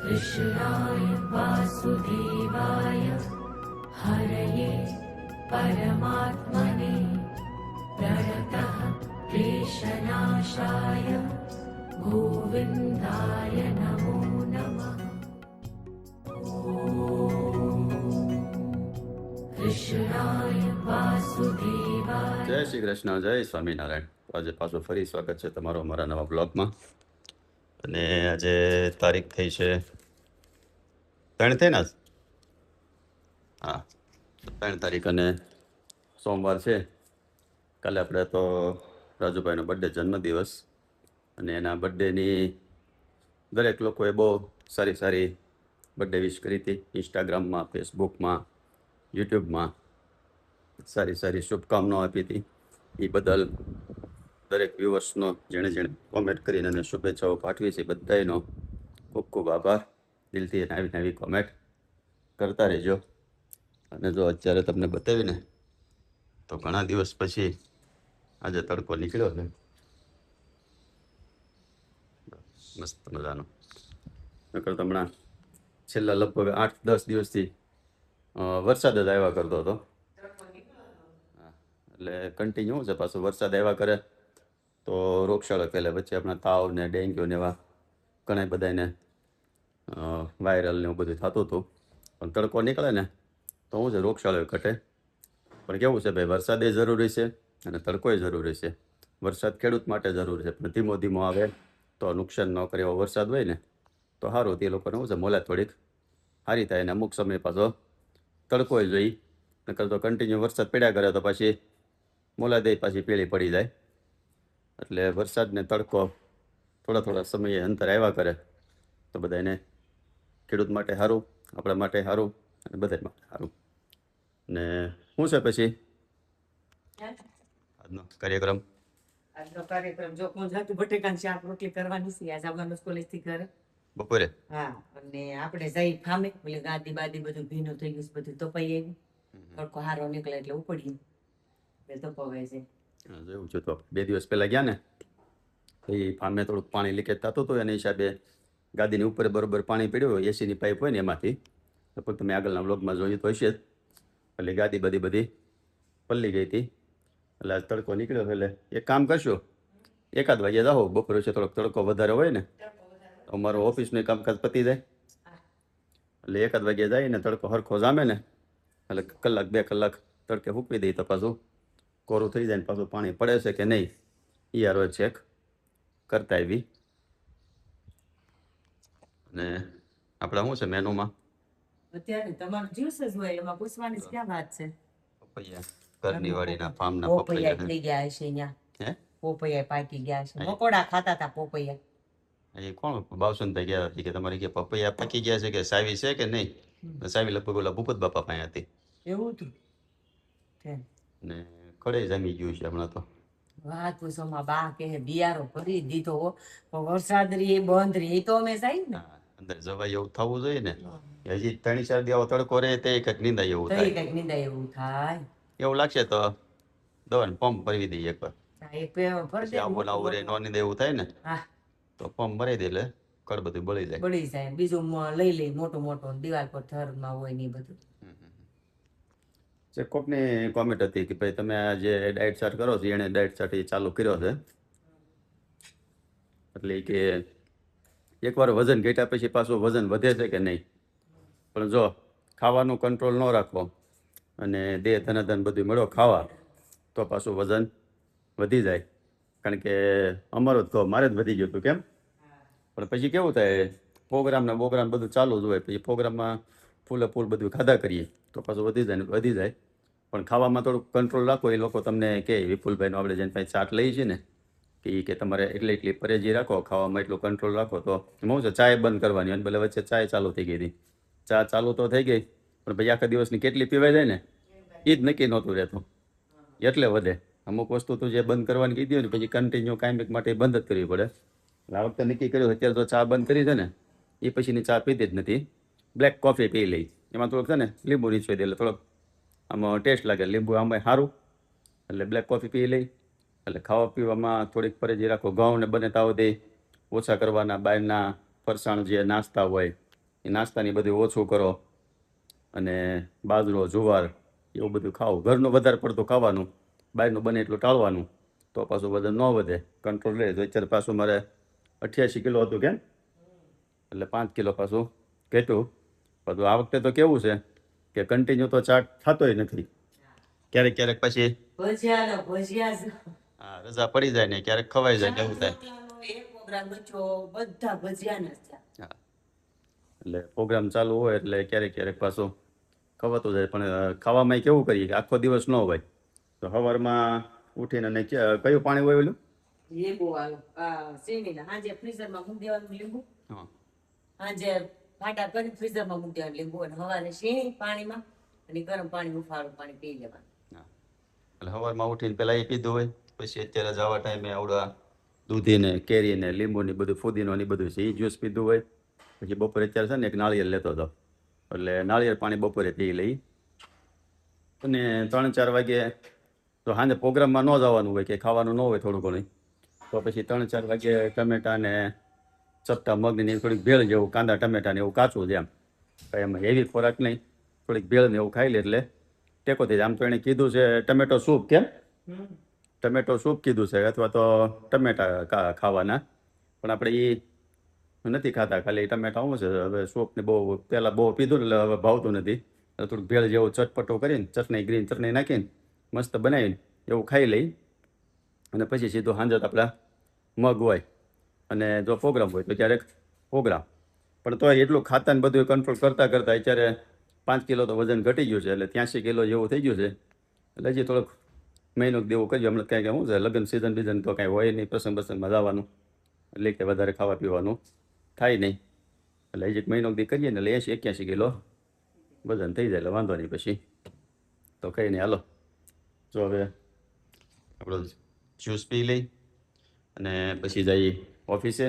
कृष्णाय वासुदेवाय हरये परमात्मने प्रणतः क्लेशनाशाय गोविन्दाय नमो नमः। कृष्णाय वासुदेवाय। જય શ્રી કૃષ્ણ, જય સ્વામિનારાયણ। આજે પાછું ફરી સ્વાગત છે તમારો અમારા નવા બ્લોગમાં। અને આજે તારીખ થઈ છે 3 થઈ ને આજ? હા, 3 તારીખ અને સોમવાર છે। કાલે આપણે તો રાજુભાઈનો બર્થડે, જન્મદિવસ, અને એના બર્થડેની દરેક લોકોએ બહુ સારી સારી બર્થડે વિશ કરી હતી। ઇન્સ્ટાગ્રામમાં, ફેસબુકમાં, યુટ્યુબમાં સારી સારી શુભકામનાઓ આપી હતી। એ બદલ દરેક વ્યુઅર્સનો જેણે જેણે કોમેન્ટ કરીને અને શુભેચ્છાઓ પાઠવી છે બધાનો ખૂબ ખૂબ આભાર। દિલથી નવી નવી કોમેન્ટ કરતા રહેજો। અને જો અત્યારે તમને બતાવીને તો ઘણા દિવસ પછી આજે તડકો નીકળ્યો છે, મસ્ત મજાનો। નકર હમણાં છેલ્લા લગભગ 8-10 દિવસથી વરસાદ જ આવ્યા કરતો હતો। એટલે કન્ટિન્યુ છે, પાછો વરસાદ આવ્યા કરે તો રોગચાળો ફેલે। વચ્ચે આપણા તાવ ને ડેન્ગ્યુ ને એવા ઘણા બધાને વાયરલ ને એવું બધું થતું હતું। પણ તડકો નીકળે ને તો શું છે, રોગચાળો ઘટે। પણ કેવું છે ભાઈ, વરસાદ એ જરૂરી છે અને તડકો એ જરૂરી છે। વરસાદ ખેડૂત માટે જરૂરી છે, પણ ધીમો ધીમો આવે તો નુકસાન ન કરે એવો વરસાદ હોય ને તો સારું। તે લોકોને શું છે, મોલા થોડીક સારી થાય। અને અમુક સમય પાછો તડકો જોઈ, નકર તો કન્ટિન્યુ વરસાદ પડ્યા કરે તો પછી મોલાદે પાછી પીળી પડી જાય। એટલે વરસાદ ને તડકો થોડા થોડા સમયે અંતર આવ્યા કરે તો બધાને ખેડૂત માટે સારું, આપણા માટે સારું, અને બધા માટે સારું। ને શું છે પછી આજનો કાર્યક્રમ? આજનો કાર્યક્રમ જો કોણ જાતું બટેકાની શાક રોટલી કરવાની છે। આજ આવવાનું કોલેજ થી ઘરે બપોરે? હા, અને આપણે જઈ ફામે એટલે ગાદી બાદી બધું ભીનું થઈ ગયું, બધું તપાઈ આવ્યું। તડકો હારો નીકળે એટલે ઉપડીએ એટલે તપાવાય છે। એવું છે, તો 2 દિવસ પહેલા ગયા ને એ ફામે થોડુંક પાણી લીકેજ થતું હતું, એના હિસાબે ગાદીની ઉપર બરોબર પાણી પડ્યું, એસીની પાઇપ હોય ને એમાંથી, લગભગ તમે આગળના વ્લોગમાં જોયું તો હશે જ। એટલે ગાદી બધી પલ્લી ગઈ હતી। એટલે આજ તડકો નીકળ્યો, એટલે એક કામ કરશો, 1 વાગે જાઓ, બપોરે છે થોડોક તડકો વધારે હોય ને તો અમારું ઓફિસનું કામકાજ પતી જાય। એટલે 1 વાગે જાય ને તડકો સરખો જામે ને એટલે 1-2 કલાક તડકે સૂકવી દઈ તો પાછું કોરું થઈ જાય ને પાછું પાણી પડે છે કે નહીં એ રોજ ચેક કરતા આવી। અને આપણે શું છે મેનુમાં અત્યારે તમારું જ્યુસ જ હોય, એમાં પૂછવાની ક્યાં વાત છે? પપૈયા, ઘરની વાડીના ફાર્મના પોપૈયા પપૈયા થઈ ગયા હશે અહીંયા, હે? પોપૈયા પાકી ગયા છે। મકોડા ખાતા હતા પોપૈયા। એ કોણ બાવસુનભાઈ ગયા કે તમારે કે પપૈયા પાકી ગયા છે કે સાવી છે કે નહીં? સાવી લગભગ ઓલા ભૂપત બાપા પાસે હતી। એવું હતું ને કડે જામી ગયું છે હમણાં તો। વાત પૂછોમાં બા કે બિયારો ભરી દીધો પણ વરસાદ રી બંધ રી તો અમે જાય ને અંદર જવાય એવું થવું જોઈએ ને। હજી 3-4 દિવસ તડકો રહે તે કંઈક નિંદાય એવું તઈ થાય। કઈક નિંદાય એવું થાય। એવું લાગશે તો દવાનો પંપ ભરી દઈએ એકવાર, એક ભર પછી દે આવું આવું રે નો નિંદાય એવું થાય ને હા તો પંપ ભરી દે એટલે કડ બધું બળી જાય। બળી જાય। બીજું લઈ લઈ મોટું મોટું દિવાલ પર થરમાં હોય ને બધું। કોકની કોમેન્ટ હતી કે ભાઈ તમે આ જે ડાયટ ચાર્ટ કરો છો એને ડાયટ ચાર્ટ એ ચાલુ કર્યો છે, એટલે કે એકવાર વજન ઘટ્યા પછી પાછું વજન વધે છે કે નહીં? પણ જો ખાવાનું કંટ્રોલ ન રાખો અને દેહ ધનાધન બધું મળો ખાવા તો પાછું વજન વધી જાય। કારણ કે અમારું જ કહો, મારે જ વધી ગયું હતું કેમ, પણ પછી કેવું થાય, પ્રોગ્રામ ને બોગ્રામ બધું ચાલુ જ હોય, પછી પ્રોગ્રામમાં ફૂલે ફૂલ બધું ખાધા કરીએ તો પાછું વધી જાય। પણ ખાવામાં થોડુંક કંટ્રોલ રાખો। એ લોકો તમને કહે, વિપુલભાઈનો આપણે જેને પાસે ચાટ લઈએ છીએ ને કે તમારે એટલી પરેજી રાખો, ખાવામાં એટલું કંટ્રોલ રાખો। તો હું છે ચાય બંધ કરવાની, અને ભલે વચ્ચે ચાય ચાલુ થઈ ગઈ હતી, ચા ચાલુ તો થઈ ગઈ પણ પછી આખા દિવસની કેટલી પીવાઈ જાય ને એ જ નક્કી નહોતું રહેતું, એટલે વધે। અમુક વસ્તુ તો જે બંધ કરવાની કીધી હોય ને પછી કન્ટિન્યુ કાયમિક માટે બંધ જ કરવી પડે। આ વખતે નક્કી કર્યું, અત્યારે તો ચા બંધ કરી છે ને એ પછીની ચા પીતી જ નથી, બ્લેક કોફી પી લઈ। એમાં થોડુંક છે ને લીંબુ નીચોઈ દે એટલે થોડોક આમાં ટેસ્ટ લાગે, લીંબુ આમાં સારું, એટલે બ્લેક કોફી પી લઈ। એટલે ખાવા પીવામાં થોડીક પરેજી રાખો। ઘઉં ને બને તાવ દે ઓછા કરવાના, બહારના ફરસાણ જે નાસ્તા હોય એ નાસ્તાની બધું ઓછું કરો અને બાજરો જુવાર એવું બધું ખાઓ. ઘરનું વધારે પડતું ખાવાનું, બહારનું બને એટલું ટાળવાનું, તો પાછું વજન ન વધે, કંટ્રોલ રહે. તો અત્યારે પાછું મારે 88 કિલો હતું કેમ, એટલે 5 કિલો પાછું ઘટ્યું. બધું આ વખતે તો કેવું છે કે કન્ટિન્યુ તો ચાટ થતોય નથી. ક્યારેક ક્યારેક પછી ભજીયા હા રજા પડી જાય ને ક્યારેક ખવાઈ જાય ને એવું થાય. એક પ્રોગ્રામ બચ્યો બધા ભજીયાના જ છે. હા એટલે પ્રોગ્રામ ચાલુ હોય એટલે ક્યારેક ક્યારેક પાછું ખવાતું જાય. પણ ખાવામાં કેવું કરીએ કે આખો દિવસ ન હોય તો સવારમાં ઉઠીને અને કયું પાણી હોય ઓલું લીંબુ વાળું શેરડીના સાંજે ફ્રીઝરમાં મૂકી દેવાનું લીંબુ, હા સાંજે ફાટા કરી ફ્રીઝરમાં મૂકી દેવાનું લીંબુ, અને સવારે શેરડી પાણીમાં અને ગરમ પાણી હુંફાળું પાણી પી લેવાનું. હા એટલે સવારમાં ઉઠીને પહેલાં એ પીધું હોય, પછી અત્યારે જવા ટાઈમે આવડા દૂધીને કેરીને લીંબુની બધું ફુદીનો ને બધું છે એ જ્યુસ પીધું હોય. પછી બપોરે અત્યારે છે ને એક નાળિયેર લેતો હતો એટલે નાળિયેર પાણી બપોરે પી લઈ. અને 3-4 વાગે તો સાંજે પ્રોગ્રામમાં ન જવાનું હોય કે ખાવાનું ન હોય થોડું ઘણું, તો પછી 3-4 વાગે ટમેટા ને ચપટા મગની એવી થોડીક ભેળ જેવું કાંદા ટમેટા ને એવું કાચું જેમ કંઈ એમાં હેવી ખોરાક નહીં, થોડીક ભેળ ને એવું ખાઈ લે એટલે ટેકો થઈ જાય. આમ તો એણે કીધું છે ટમેટો સૂપ, કેમ ટમેટો સૂપ કીધું છે અથવા તો ટમેટા ખાવાના, પણ આપણે એ નથી ખાતા, ખાલી ટમેટા શું છે હવે સૂપને બહુ પહેલાં બહુ પીધું ને એટલે હવે ભાવતું નથી. થોડુંક ભેળ જેવું ચટપટો કરીને ચટણી ગ્રીન ચટણી નાખીને મસ્ત બનાવીને એવું ખાઈ લઈ. અને પછી સીધું સાંજે આપણા મગ હોય અને જો પ્રોગ્રામ હોય તો ક્યારેક પ્રોગ્રામ. પણ તોય એટલું ખાતા ને બધું કંટ્રોલ કરતાં કરતાં અત્યારે 5 કિલો તો વજન ઘટી ગયું છે, એટલે 83 કિલો જેવું થઈ ગયું છે. એટલે હજી થોડોક મહિનો દેવું કર્યું. હમણાં કાંઈ શું છે લગ્ન સિઝન બીઝન તો કાંઈ હોય નહીં, પ્રસંગમાં જવાનું એટલે કે વધારે ખાવા પીવાનું થાય નહીં. એટલે હજી એક મહિનો દી કરીએ ને એટલે 80-81 કિલો વજન થઈ જાય એટલે વાંધો નહીં. પછી તો કંઈ નહીં, હાલો જો હવે આપણો જ્યુસ પી લઈ અને પછી જઈએ ઓફિસે,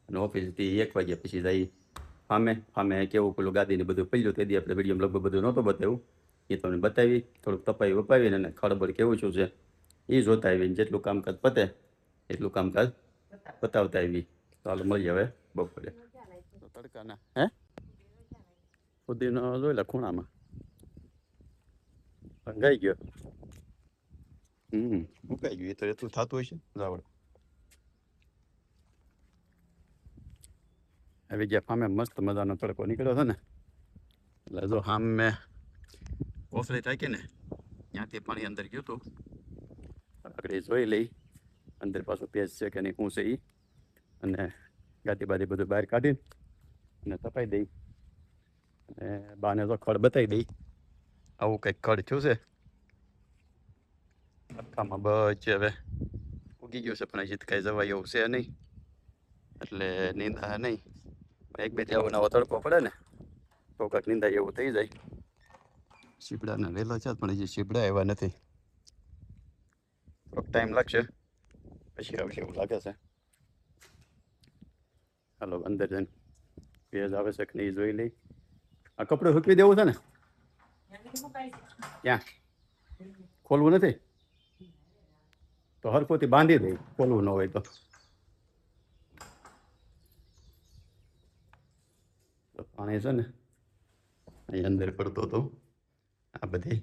અને ઓફિસથી 1 વાગ્યા પછી જઈએ ફામે કેવું પેલું ગાદીને બધું પડ્યું તે દી આપણે વિડીયો લગભગ બધું નહોતું બતાવ્યું, એ તમને બતાવી થોડુંક તપાવી વપાવીને અને ખડબડ કેવું શું છે એ જોતા આવીને જેટલું કામકાજ પતે એટલું કામકાજ બતાવતા આવી. તો હાલ મળીએ હવે બપોરે તડકાના. હે સુધીનો જોઈ લે ખૂણામાં ભંગાઈ ગયો. મુકાઈ ગયું. એ તો એટલું થતું હોય છે રાવડ. આવી ગયા ફામે, મસ્ત મજાનો તડકો નીકળ્યો છે ને એટલે જો સામે કોસળી થાકી ને ત્યાંથી પાણી અંદર ગયું હતું. આગળ જોઈ લઈ અંદર પાછું પેજ છે કે નહીં શું છે એ, અને ગાદી બાદી બધું બહાર કાઢીને અને તપાઈ દઈ અને બાને તો ખડ બતાવી દઈ. આવું કંઈક ખડ થયું છે આખામાં બચ હવે ઉગી ગયું છે, પણ હજી કાંઈ જવાય એવું છે નહીં એટલે નીંદા નહીં. 1-2 જેવો નવો તડકો પડે ને તો કાંઈક નીંદા એવું થઈ જાય. શીપડાના વહેલો છે પણ હજી શીપડા આવ્યા નથી, થોડોક ટાઈમ લાગશે પછી આવશે એવું લાગે છે. હાલો અંદર જઈને ભેજ આવે છે કે નહીં જોઈ લઈ. આ કપડું સૂકવી દેવું છે ને, ક્યાં ખોલવું નથી તો હરખોથી બાંધી દઈ, ખોલવું ન હોય તો. પાણી છે ને અહીં અંદર પડતો હતો. આ બધી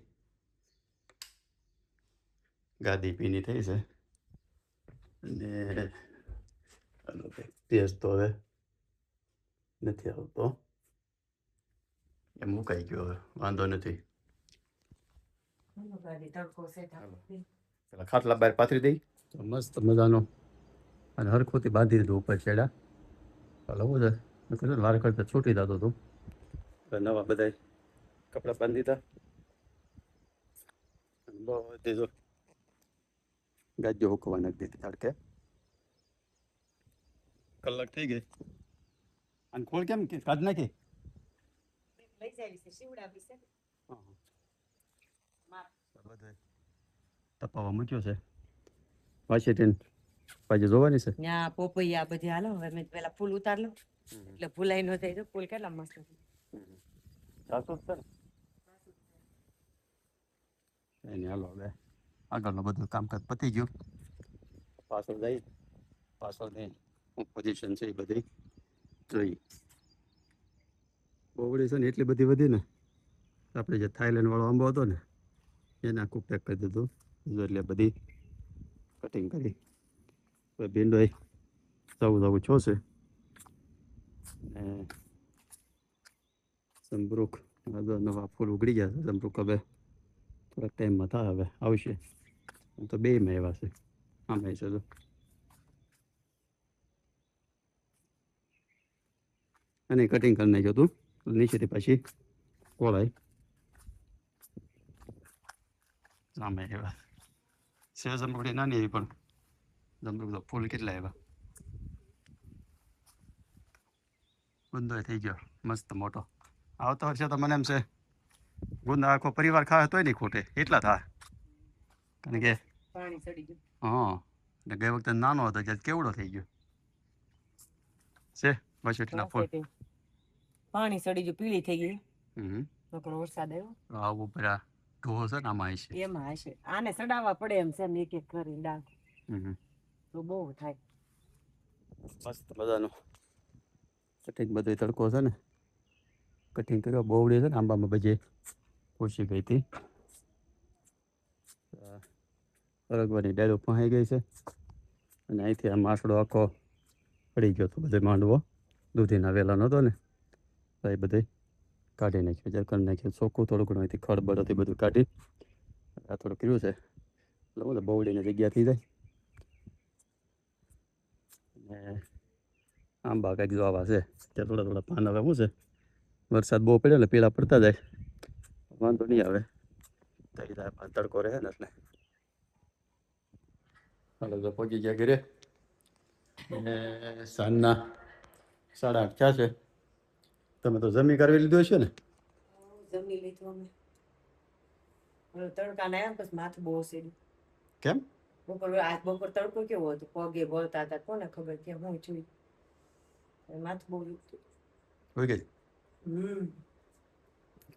ગાદી ભીની થઈ છે અને તેજ તો હવે નથી આવતો, એ મુકાઈ ગયો. હવે વાંધો નથી. પેલા ખાટલા બહાર પાથરી દઈ તો મસ્ત મજાનો અને હરખોથી બાંધી દીધું ઉપર છેડા. ચાલો છે વાર કરતા છૂટી જતો હતું. નવા બધા કપડાં બાંધી દીધા. બધી જો ગાડીઓ હુકવા નાખી દીધી તડકે. કલાક થઈ ગઈ અને ખોલ કેમ કે કાઢ નાખી તપાવવા મૂક્યો છે. વાંચી પાછી જોવાની છે ત્યાં પોપૈયા બધી હાલો. હવે મેં પેલા ફૂલ ઉતાર લો એટલે ફૂલાઈ ન જાય. તો ફૂલ કેટલા મસ્ત સાચું છે ને એની. હાલો હવે આગળનું બધું કામકાજ પતી ગયું. પાછળ જઈ પાછળની પોઝિશન છે એ બધી જોઈ. બોવડી છે ને એટલી બધી વધી ને આપણે જે થાઈલેન્ડ વાળો આંબો હતો ને એને આખું પેક કરી દીધું એટલે બધી કટિંગ કરી હવે ભીંડો જવું છોશે ને સંબ્રુક નવા ફૂલ ઉગડી ગયા છે સંબ્રુક હવે થોડાક ટાઈમમાં થાય હવે આવશે તો બેમાં એવા છે આમાં છે તો અને કટિંગ કરી નાખ્યું હતું નીચેથી પાછી કોળાઈ સામે એવા છે જમરૂકડી નાની એવી પણ જમરૂક તો ફૂલ કેટલા એવા ગુંદો થઈ ગયો મસ્ત મોટો આવતો વર્ષે તો મને એમ છે ગુંદા આખો પરિવાર ખાવે તોય નહીં ખૂટે એટલા થાય કારણ કે પાણી ચડી ગયું હા ને ગઈ વખતે નાનો હતો ત્યારે કેવડો થઈ ગયો છે વસુટીના ફૂલ પાણી ચડી ગયું પીળી થઈ ગઈ હમ નકરો વરસાદ આવ્યો આવું પેલા ઢોહ છે ને આમાં હશે એમાં હશે આને ચડાવવા પડે એમ છે ને એક એક કરી ડાળ હમ તો બહુ થાય મસ્ત મજાનું કટિંગ બધું તડકો છે ને કટિંગ કર્યો બોવડી છે ને આંબામાં બધી પૂછી ગઈ હતી અરગવાની ડાળો પહાઈ ગઈ છે અને અહીંથી આ માસડો આખો પડી ગયો હતો બધે માંડવો દૂધીના વેલા નહોતો ને તો એ બધે કાઢી નાખ્યું જ્યારે કરી નાખ્યું ચોખ્ખું થોડું ઘણું અહીંથી ખડબડ હતી બધું કાઢી આ થોડું કર્યું છે એટલે બધું બોવડીની જગ્યા થઈ જાય ને આંબા કંઈક જો આવા છે ત્યાં થોડા થોડા પાન હવે શું છે વરસાદ બહુ પડ્યો એટલે પીળા પડતા જાય વાંધો નહીં આવે થઈ જાય તડકો રહે ને એટલે હાલો તો પહોંચી ગયા ઘરે અને સાંજના 8:30 થયા છે તમે તો જમી કરવી લીધું હશે ને જમી લીધું અમે હવે તડકા ના આવ્યા પછી માથું બહુ સીડ્યું કેમ બપોર તડકો કેવો હતો પગે બોલતા હતા કોને ખબર કે હું છું માથું બહુ દુખતું હોય ગઈ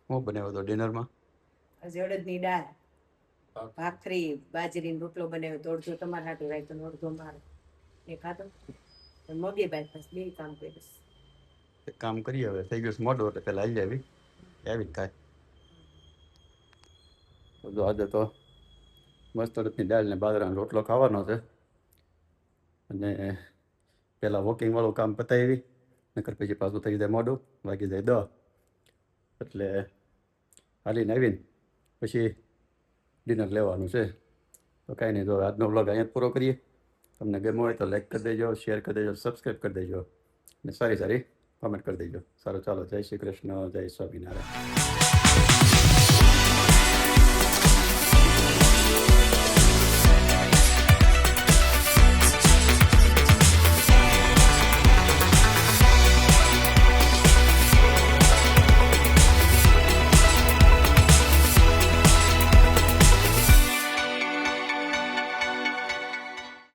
હું બનાવ્યો હતો ડિનરમાં આજે અડદની દાળ ભાખરી બાજરીનો રોટલો બનાવ્યો તો અડધો તમારે હાટું રાખ્યો અડધો મારે એ ખાતો મગે બાય પાસ બે કામ કરીશ એક કામ કરીએ હવે થઈ ગયું મોડું એટલે પેલા આવી આવી જ થાય તો આજે તો મસ્ત અડદની દાળ ને બાજરાનો રોટલો ખાવાનો છે અને પહેલાં વોકિંગવાળું કામ પતાવી નકર પછી પાછું થઈ જાય મોડું વાગી જાય 10 એટલે હાલીને આવીને પછી ડિનર લેવાનું છે તો કાંઈ નહીં તો આજનો વ્લોગ અહીંયા જ પૂરો કરીએ તમને ગમ્યો હોય તો લાઈક કરી દેજો શેર કરી દેજો સબસ્ક્રાઈબ કરી દેજો અને સારી કોમેન્ટ કરી દેજો સારું ચાલો જય શ્રી કૃષ્ણ જય સ્વામિનારાયણ